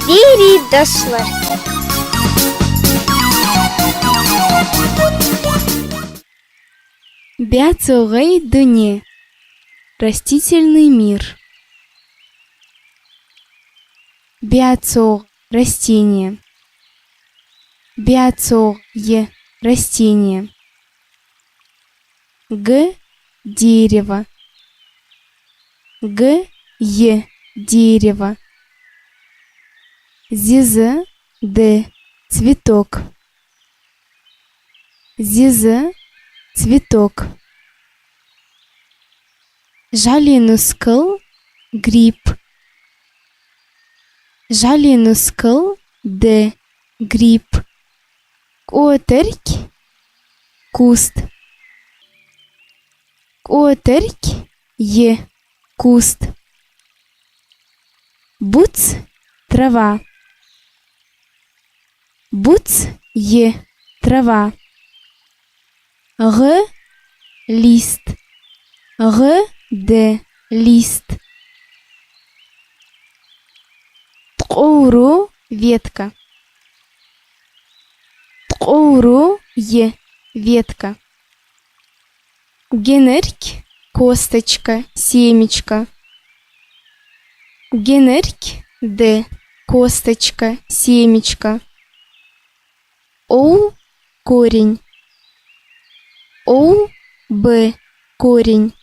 Беридашlar. Бяцогэй дыне. Растительный мир. Бяцог – растение. Бяцог е – растение. Г – дерево. Г – е – дерево. Зизы – д – цветок. Зизы – цветок. Жалинускл – гриб. Жалинускл – д – гриб. Котырьк – куст. Котырьк е – куст. Буц – трава. Буц е – трава. Г – лист. Г – д – лист. Тқоуру – ветка. Тқоуру е – ветка. Генерк – косточка, семечко. Генерк д – косточка, семечко. Оу – корень. Оу – б – корень.